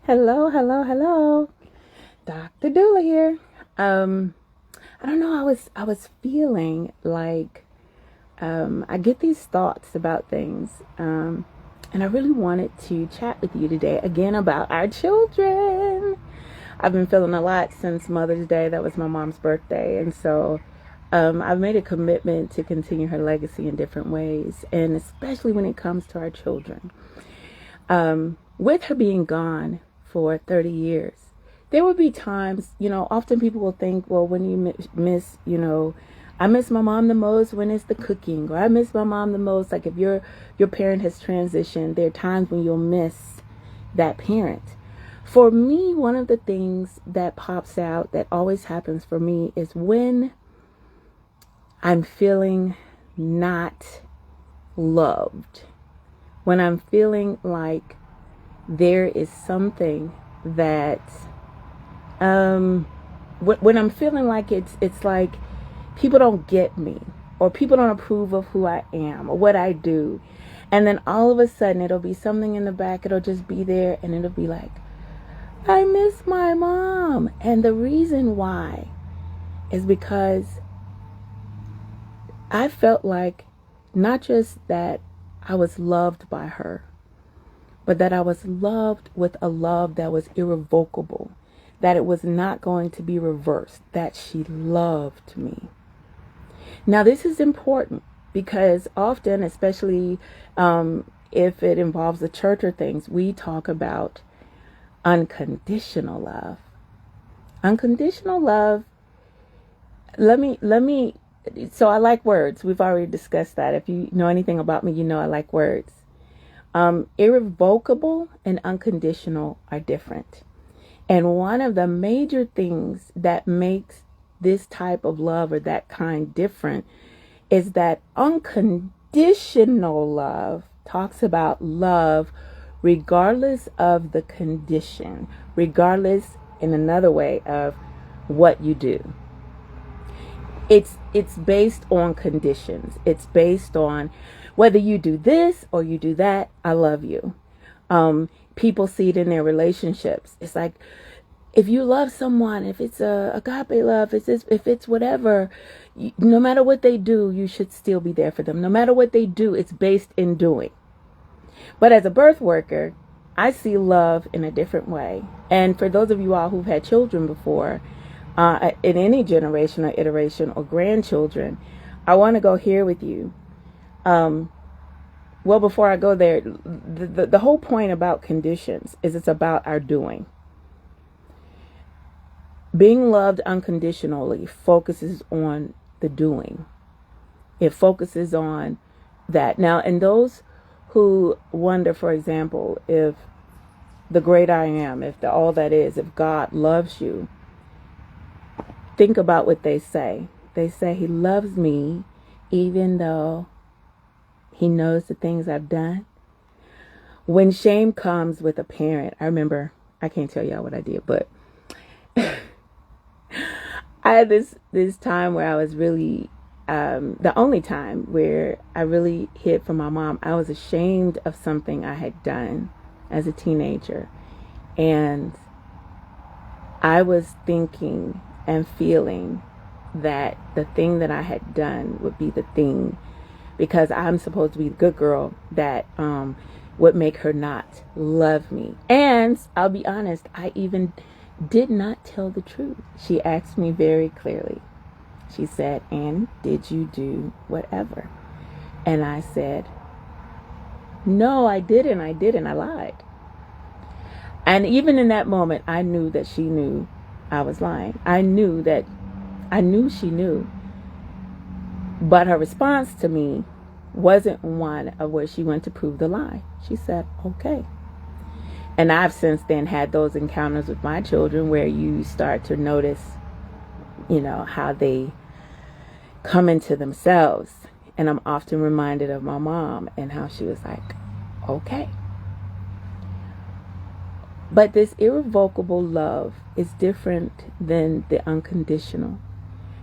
Hello, hello, hello. Dr. Doula here. I don't know, I was feeling like I get these thoughts about things. And I really wanted to chat with you today again about our children. I've been feeling a lot since Mother's Day. That was my mom's birthday. And so I've made a commitment to continue her legacy in different ways, and especially when it comes to our children. With her being gone for 30 years, there would be times, often people will think, well, when you miss, I miss my mom the most when it's the cooking, or I miss my mom the most. Like if your parent has transitioned, there are times when you'll miss that parent. For me, one of the things that pops out that always happens for me is when I'm feeling not loved. When I'm feeling like there is something that, when I'm feeling like it's like people don't get me, or people don't approve of who I am or what I do. And then all of a sudden it'll be something in the back. It'll just be there, and it'll be like, I miss my mom. And the reason why is because I felt like not just that I was loved by her, but that I was loved with a love that was irrevocable, that it was not going to be reversed, that she loved me. Now, this is important because often, especially if it involves the church or things, we talk about unconditional love. Unconditional love, so I like words. We've already discussed that. If you know anything about me, you know I like words. Irrevocable and unconditional are different. And one of the major things that makes this type of love or that kind different is that unconditional love talks about love regardless of the condition, regardless, in another way, of what you do. It's based on conditions. It's based on whether you do this or you do that, I love you. People see it in their relationships. It's like, if you love someone, if it's a agape love, if it's whatever, no matter what they do, you should still be there for them. No matter what they do, it's based in doing. But as a birth worker, I see love in a different way. And for those of you all who've had children before, in any generation or iteration, or grandchildren, I want to go here with you. Well, before I go there, the whole point about conditions is it's about our doing. Being loved unconditionally focuses on the doing. It focuses on that. Now, and those who wonder, for example, if the great I am, if the all that is, if God loves you, think about what they say. They say he loves me even though he knows the things I've done. When shame comes with a parent, I remember, I can't tell y'all what I did, but I had this time where I was really, the only time where I really hid from my mom. I was ashamed of something I had done as a teenager. And I was thinking and feeling that the thing that I had done would be the thing, because I'm supposed to be the good girl, that would make her not love me. And I'll be honest, I even did not tell the truth. She asked me very clearly. She said, Annie, did you do whatever? And I said, no, I didn't. I lied. And even in that moment, I knew that she knew I was lying. I knew she knew. But her response to me wasn't one of where she went to prove the lie. She said, okay. And I've since then had those encounters with my children where you start to notice, how they come into themselves. And I'm often reminded of my mom and how she was like, okay. But this irrevocable love is different than the unconditional.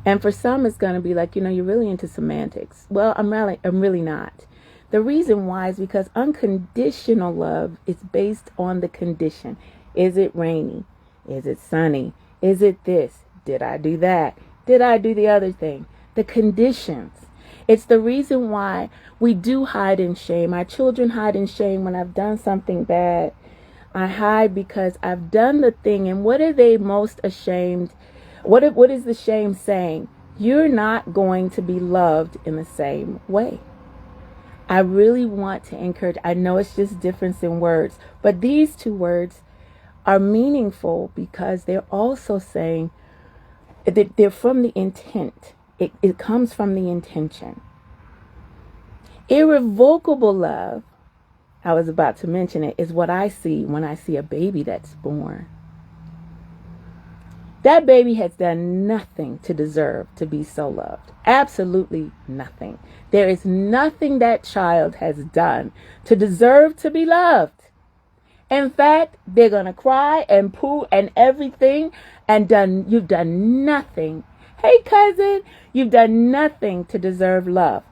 And for some, it's going to be like, you're really into semantics. Well, I'm really not. The reason why is because unconditional love is based on the condition. Is it rainy? Is it sunny? Is it this? Did I do that? Did I do the other thing? The conditions. It's the reason why we do hide in shame. Our children hide in shame when I've done something bad. I hide because I've done the thing. And what are they most ashamed? What is the shame saying? You're not going to be loved in the same way. I really want to encourage. I know it's just difference in words, but these two words are meaningful because they're also saying that they're from the intent. It comes from the intention. Irrevocable love, I was about to mention it, is what I see when I see a baby that's born. That baby has done nothing to deserve to be so loved. Absolutely nothing. There is nothing that child has done to deserve to be loved. In fact, they're going to cry and poo and everything, and you've done nothing. Hey, cousin, you've done nothing to deserve love,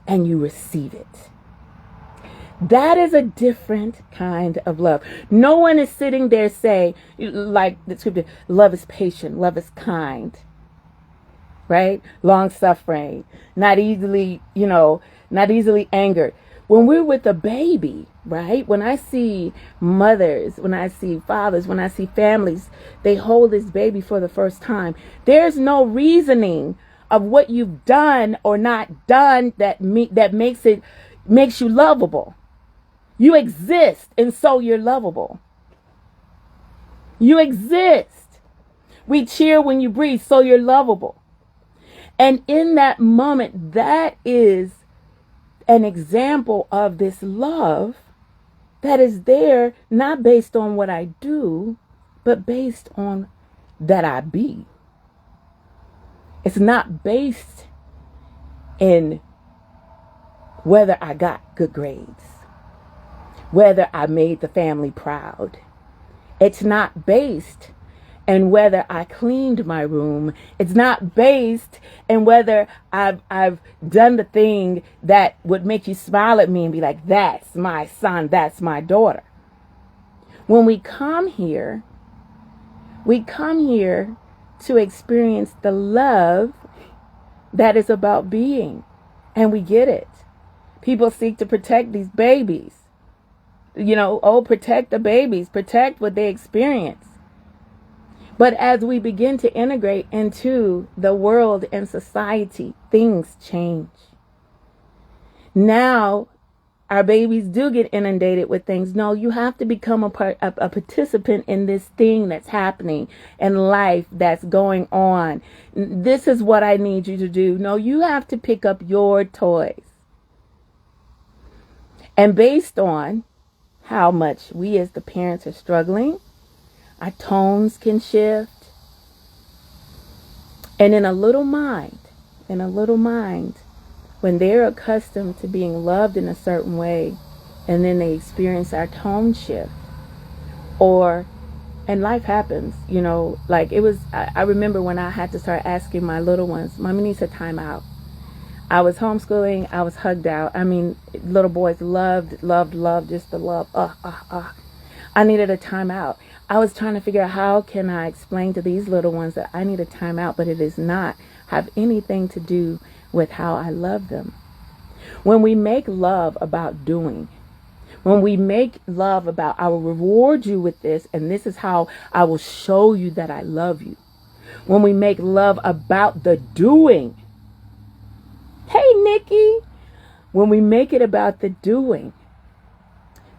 and you receive it. That is a different kind of love. No one is sitting there saying, like the scripture, love is patient, love is kind, right? Long suffering, not easily angered. When we're with a baby, right? When I see mothers, when I see fathers, when I see families, they hold this baby for the first time. There's no reasoning of what you've done or not done that makes you lovable. You exist, and so you're lovable. You exist. We cheer when you breathe, so you're lovable. And in that moment, that is an example of this love that is there, not based on what I do, but based on that I be. It's not based in whether I got good grades, whether I made the family proud. It's not based in whether I cleaned my room. It's not based in whether I've done the thing that would make you smile at me and be like, that's my son, that's my daughter. When we come here to experience the love that is about being. And we get it. People seek to protect these babies. Protect the babies, protect what they experience. But as we begin to integrate into the world and society, things change. Now, our babies do get inundated with things. No, you have to become a participant in this thing that's happening in life that's going on. This is what I need you to do. No, you have to pick up your toys. And based on how much we as the parents are struggling, our tones can shift. And in a little mind, when they're accustomed to being loved in a certain way, and then they experience our tone shift, and life happens, I remember when I had to start asking my little ones, Mommy needs a timeout. I was homeschooling, I was hugged out. I mean, little boys loved, just the love. I needed a timeout. I was trying to figure out how can I explain to these little ones that I need a timeout, but it does not have anything to do with how I love them. When we make love about doing, when we make love about, I will reward you with this, and this is how I will show you that I love you. When we make love about the doing, hey, Nikki, when we make it about the doing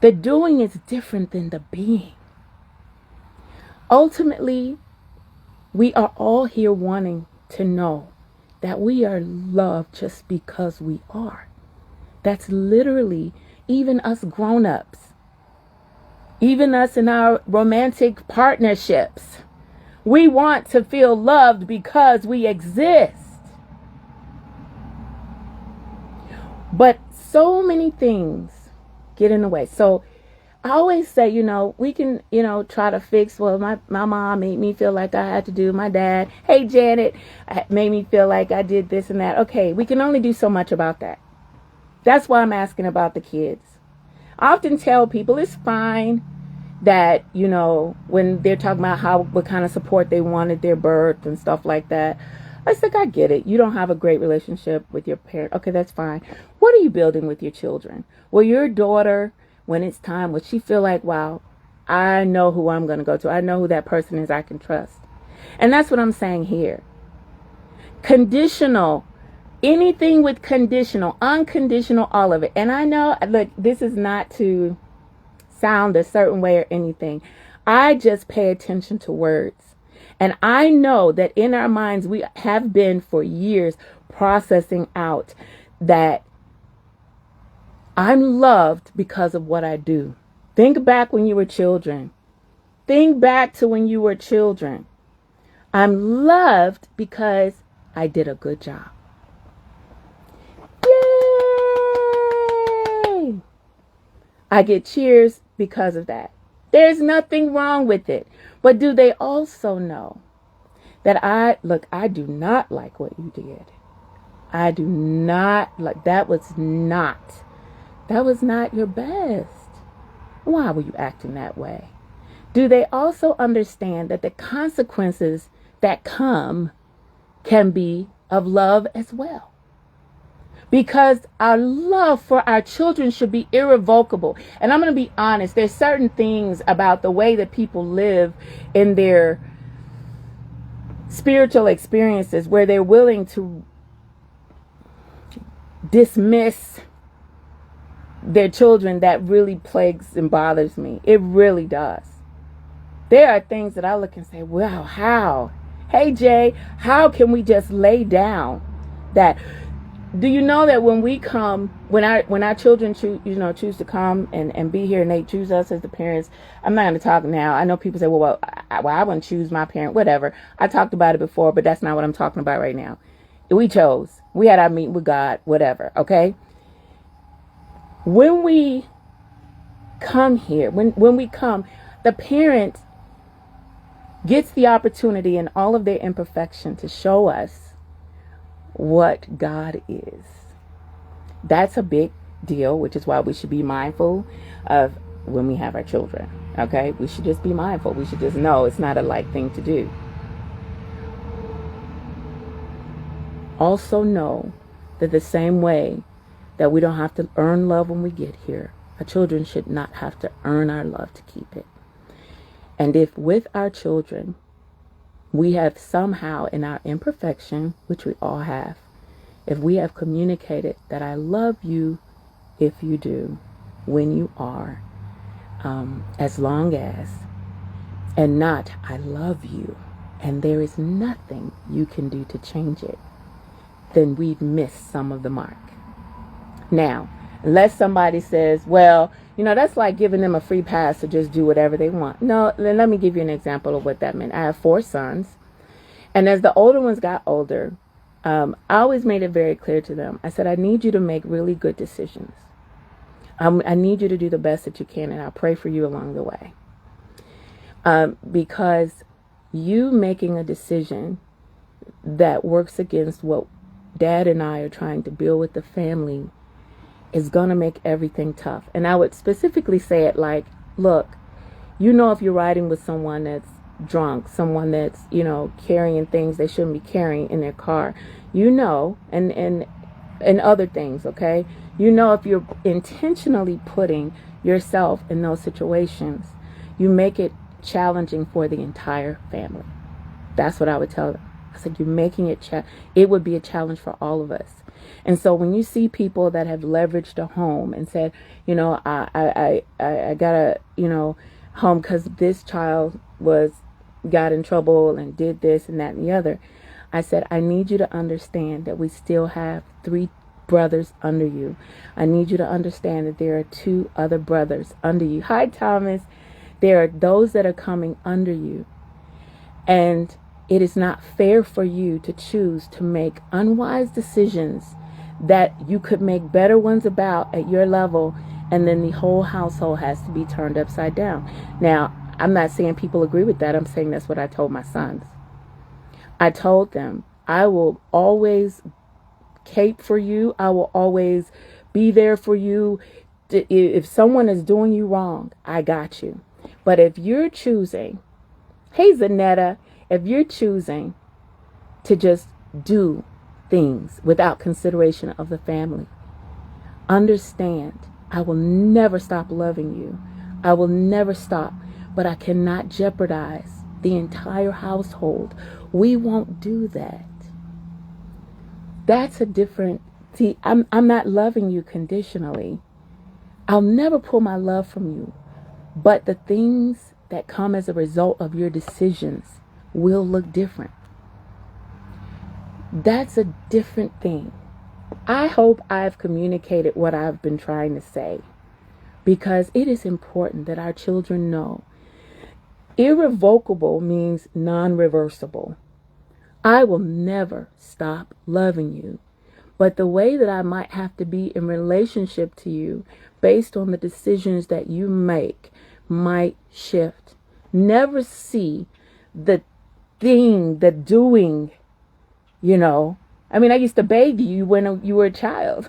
is different than the being. Ultimately, we are all here wanting to know that we are loved just because we are. That's literally even us grown-ups, even us in our romantic partnerships. We want to feel loved because we exist. But so many things get in the way. So I always say, we can, try to fix, well, my mom made me feel like I had to do, my dad, hey, Janet, made me feel like I did this and that. Okay, we can only do so much about that. That's why I'm asking about the kids. I often tell people it's fine that, you know, when they're talking about what kind of support they wanted their birth and stuff like that. I said, I get it. You don't have a great relationship with your parent. Okay, that's fine. What are you building with your children? Will your daughter, when it's time, will she feel like, wow, I know who I'm going to go to. I know who that person is I can trust. And that's what I'm saying here. Conditional. Anything with conditional, unconditional, all of it. And I know, look, this is not to sound a certain way or anything. I just pay attention to words. And I know that in our minds, we have been for years processing out that I'm loved because of what I do. Think back when you were children. Think back to when you were children. I'm loved because I did a good job. Yay! I get cheers because of that. There's nothing wrong with it. But do they also know that I do not like what you did. I do not like, that was not your best. Why were you acting that way? Do they also understand that the consequences that come can be of love as well? Because our love for our children should be irrevocable. And I'm going to be honest, there's certain things about the way that people live in their spiritual experiences where they're willing to dismiss their children that really plagues and bothers me. It really does. There are things that I look and say, wow, how? Hey, Jay, how can we just lay down that? Do you know that when we come, when our children choose to come and be here, and they choose us as the parents? I'm not going to talk now. I know people say, well, I wouldn't choose my parent, whatever. I talked about it before, but that's not what I'm talking about right now. We chose. We had our meeting with God, whatever, okay? When we come here, when we come, the parent gets the opportunity in all of their imperfection to show us what God is. That's a big deal, which is why we should be mindful of when we have our children. Okay? We should just be mindful. We should just know it's not a light thing to do. Also know that the same way that we don't have to earn love when we get here, our children should not have to earn our love to keep it. And if with our children, we have somehow in our imperfection, which we all have, if we have communicated that I love you if you do, when you are, as long as, and not I love you, and there is nothing you can do to change it, then we've missed some of the mark. Now, unless somebody says, well, that's like giving them a free pass to just do whatever they want. No, let me give you an example of what that meant. I have 4 sons. And as the older ones got older, I always made it very clear to them. I said, I need you to make really good decisions. I need you to do the best that you can, and I'll pray for you along the way. Because you making a decision that works against what Dad and I are trying to build with the family is going to make everything tough. And I would specifically say it like, look, if you're riding with someone that's drunk, someone that's, carrying things they shouldn't be carrying in their car, and other things, okay? If you're intentionally putting yourself in those situations, you make it challenging for the entire family. That's what I would tell them. I said, you're making it, it would be a challenge for all of us. And so when you see people that have leveraged a home and said, I got a, home because this child got in trouble and did this and that and the other. I said, I need you to understand that we still have 3 brothers under you. I need you to understand that there are 2 other brothers under you. Hi, Thomas. There are those that are coming under you. And it is not fair for you to choose to make unwise decisions that you could make better ones about at your level, and then the whole household has to be turned upside down. Now, I'm not saying people agree with that. I'm saying that's what I told my sons. I told them, I will always cape for you. I will always be there for you. If someone is doing you wrong, I got you. But if you're choosing, hey Zanetta, if you're choosing to just do things without consideration of the family, understand, I will never stop loving you. I will never stop, but I cannot jeopardize the entire household. We won't do that. That's a different, see, I'm not loving you conditionally. I'll never pull my love from you, but the things that come as a result of your decisions will look different. That's a different thing. I hope I've communicated what I've been trying to say, because it is important that our children know. Irrevocable means non-reversible. I will never stop loving you, but the way that I might have to be in relationship to you based on the decisions that you make might shift. Never see the thing, the doing, I mean, I used to bathe you when you were a child.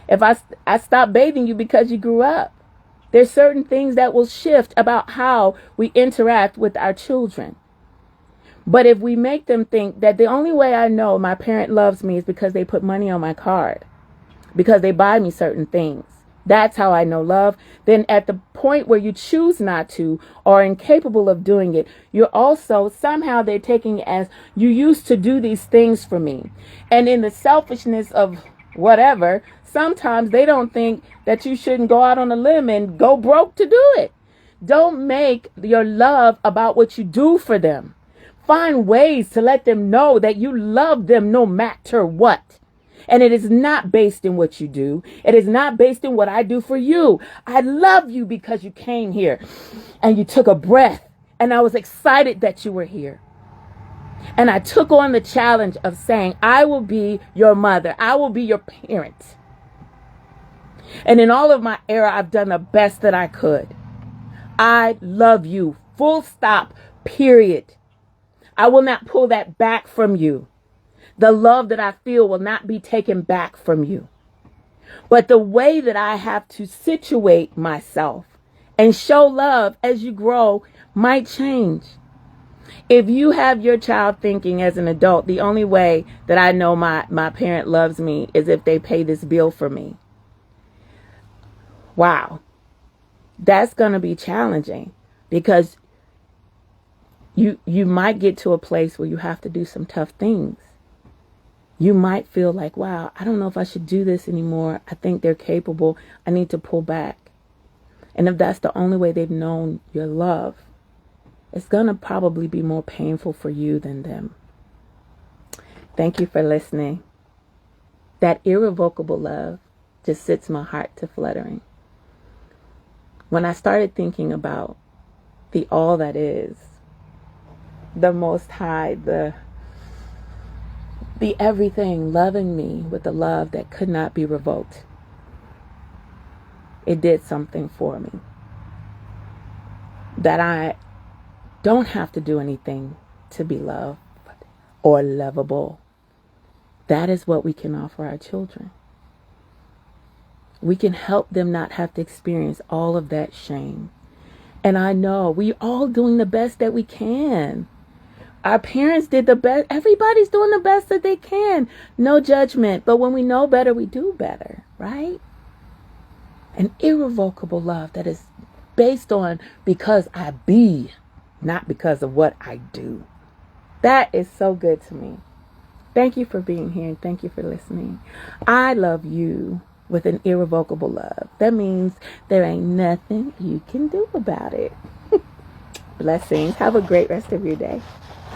If I stopped bathing you because you grew up, there's certain things that will shift about how we interact with our children. But if we make them think that the only way I know my parent loves me is because they put money on my card, because they buy me certain things, that's how I know love, then at the point where you choose not to or are incapable of doing it, you're also, somehow they're taking it as, you used to do these things for me. And in the selfishness of whatever, sometimes they don't think that you shouldn't go out on a limb and go broke to do it. Don't make your love about what you do for them. Find ways to let them know that you love them no matter what. And it is not based in what you do. It is not based in what I do for you. I love you because you came here and you took a breath, and I was excited that you were here. And I took on the challenge of saying, I will be your mother. I will be your parent. And in all of my error, I've done the best that I could. I love you. Full stop. Period. I will not pull that back from you. The love that I feel will not be taken back from you. But the way that I have to situate myself and show love as you grow might change. If you have your child thinking as an adult, the only way that I know my parent loves me is if they pay this bill for me. Wow. That's going to be challenging, because you might get to a place where you have to do some tough things. You might feel like, wow, I don't know if I should do this anymore. I think they're capable. I need to pull back. And if that's the only way they've known your love, it's going to probably be more painful for you than them. Thank you for listening. That irrevocable love just sets my heart to fluttering. When I started thinking about the all that is, the Most High, the everything loving me with a love that could not be revoked, it did something for me. That I don't have to do anything to be loved or lovable. That is what we can offer our children. We can help them not have to experience all of that shame. And I know we're all doing the best that we can. Our parents did the best. Everybody's doing the best that they can. No judgment. But when we know better, we do better, right? An irrevocable love that is based on because I be, not because of what I do. That is so good to me. Thank you for being here, and thank you for listening. I love you with an irrevocable love. That means there ain't nothing you can do about it. Blessings. Have a great rest of your day.